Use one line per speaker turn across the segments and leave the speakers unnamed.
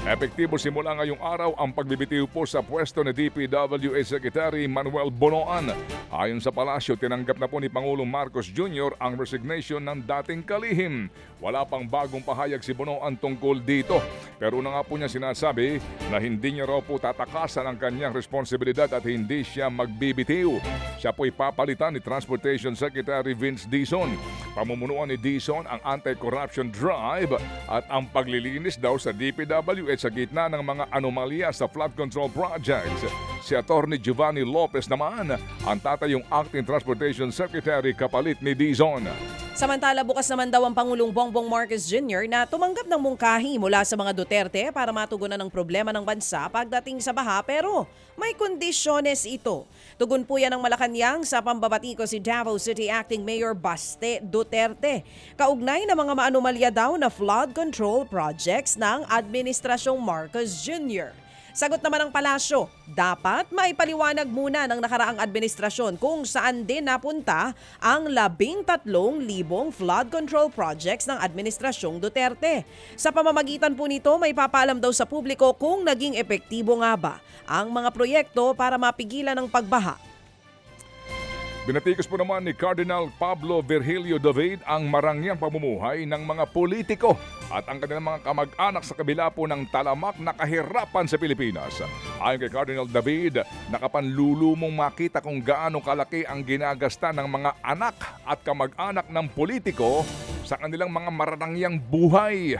Epektibo simula ngayong araw ang pagbibitiw po sa pwesto ni DPWH Secretary Manuel Bonoan. Ayon sa palasyo, tinanggap na po ni Pangulong Marcos Jr. ang resignation ng dating kalihim. Wala pang bagong pahayag si Bonoan tungkol dito. Pero una nga po niya sinasabi na hindi niya raw po tatakasan ang kanyang responsibilidad at hindi siya magbibitiw. Siya po'y papalitan ni Transportation Secretary Vince Dizon. Pamumunuan ni Dizon ang anti-corruption drive at ang paglilinis daw sa DPWH sa gitna ng mga anomalya sa flood control projects. Si Atty. Giovanni Lopez naman ang tatayong acting Transportation Secretary kapalit ni Dizon.
Samantala, bukas naman daw ang Pangulong Bongbong Marcos Jr. na tumanggap ng mungkahi mula sa mga Duterte para matugunan ang problema ng bansa pagdating sa baha, pero may kondisyones ito. Tugon po yan ng Malacanang sa pambabati ko si Davao City Acting Mayor Baste Duterte. Kaugnay na mga maanomalya daw na flood control projects ng Administrasyong Marcos Jr. Sagot naman ng palasyo, dapat maipaliwanag muna ng nakaraang administrasyon kung saan din napunta ang 13,000 flood control projects ng Administrasyong Duterte. Sa pamamagitan po nito, may papaalam daw sa publiko kung naging epektibo nga ba ang mga proyekto para mapigilan ang pagbaha.
Binatikos po naman ni Cardinal Pablo Virgilio David ang marangyang pamumuhay ng mga politiko at ang kanilang mga kamag-anak sa kabila po ng talamak na kahirapan sa Pilipinas. Ayon kay Cardinal David, nakapanlulumong makita kung gaano kalaki ang ginagasta ng mga anak at kamag-anak ng politiko sa kanilang mga marangyang buhay.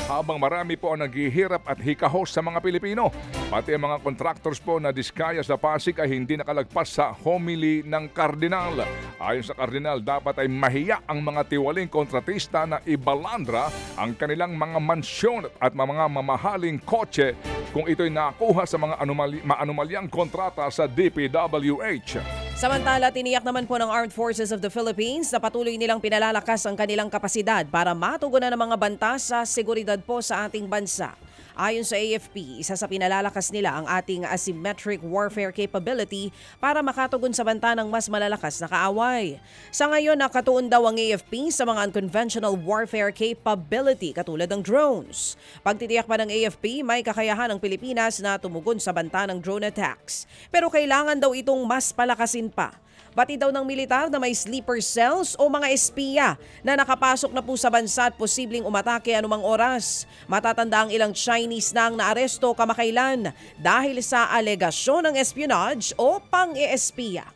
Habang marami po ang naghihirap at hikahos sa mga Pilipino. Pati ang mga contractors po na diskaya sa Pasig ay hindi nakalagpas sa homily ng Kardinal. Ayon sa Kardinal, dapat ay mahiya ang mga tiwaling kontratista na ibalandra ang kanilang mga mansyon at mga mamahaling kotse kung ito'y nakuha sa mga maanumalyang kontrata sa DPWH.
Samantala, tiniyak naman po ng Armed Forces of the Philippines na patuloy nilang pinalalakas ang kanilang kapasidad para matugunan ang mga banta sa seguridad po sa ating bansa. Ayon sa AFP, isa sa pinalalakas nila ang ating asymmetric warfare capability para makatugon sa banta ng mas malalakas na kaaway. Sa ngayon, nakatuon daw ang AFP sa mga unconventional warfare capability katulad ng drones. Pagtitiyak pa ng AFP, may kakayahan ng Pilipinas na tumugon sa banta ng drone attacks. Pero kailangan daw itong mas palakasin pa. Bati daw ng militar na may sleeper cells o mga espiya na nakapasok na po sa bansa at posibleng umatake anumang oras. Matatanda ang ilang Chinese na ang naaresto kamakailan dahil sa alegasyon ng espionage o pang-eespiya.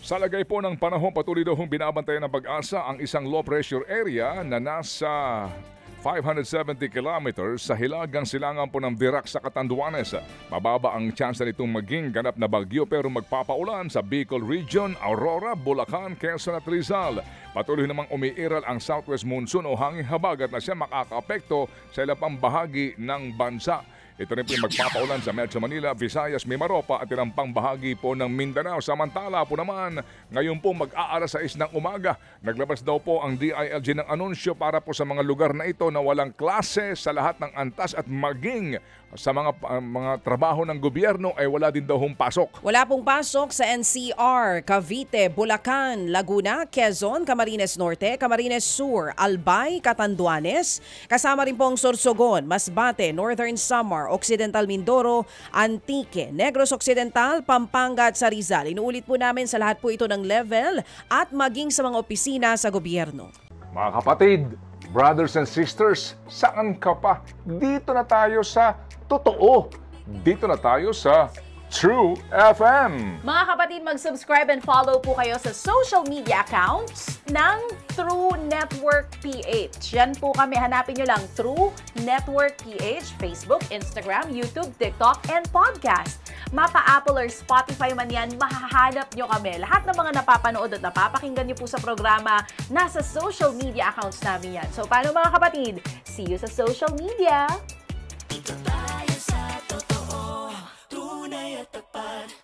Sa lagay po ng panahon, patuloy daw binabantayan ng Pag-asa ang isang low pressure area na nasa 570 kilometers sa hilagang silangan po ng Virac sa Catanduanes. Mababa ang tsansa nitong maging ganap na bagyo pero magpapaulan sa Bicol Region, Aurora, Bulacan, Quezon at Rizal. Patuloy namang umiiral ang southwest monsoon o hanging habagat na siya makakaapekto sa ilang pang bahagi ng bansa. Ito rin po yung magpapaulan sa Metro Manila, Visayas, Mimaropa at ilang pang bahagi po ng Mindanao. Samantala po naman, ngayon po mag-aalas 6 ng umaga, naglabas daw po ang DILG ng anunsyo para po sa mga lugar na ito na walang klase sa lahat ng antas at maging sa mga trabaho ng gobyerno ay wala din daw hong pasok.
Wala pong pasok sa NCR, Cavite, Bulacan, Laguna, Quezon, Camarines Norte, Camarines Sur, Albay, Catanduanes. Kasama rin po ang Sorsogon, Masbate, Northern Samar, Occidental Mindoro, Antique, Negros Occidental, Pampanga at sa Rizal. Inuulit po namin sa lahat po ito ng level at maging sa mga opisina sa gobyerno.
Mga kapatid, brothers and sisters, saan ka pa? Dito na tayo sa totoo. Dito na tayo sa True FM.
Mga kapatid, mag-subscribe and follow po kayo sa social media accounts ng True Network PH. Yan po kami, hanapin nyo lang True Network PH, Facebook, Instagram, YouTube, TikTok, and podcast. Mapa Apple or Spotify man yan, mahahanap nyo kami. Lahat ng mga napapanood at napapakinggan nyo po sa programa, nasa social media accounts namin yan. So paano mga kapatid? See you sa social media!
Dito tayo sa totoo, tunay at tapat.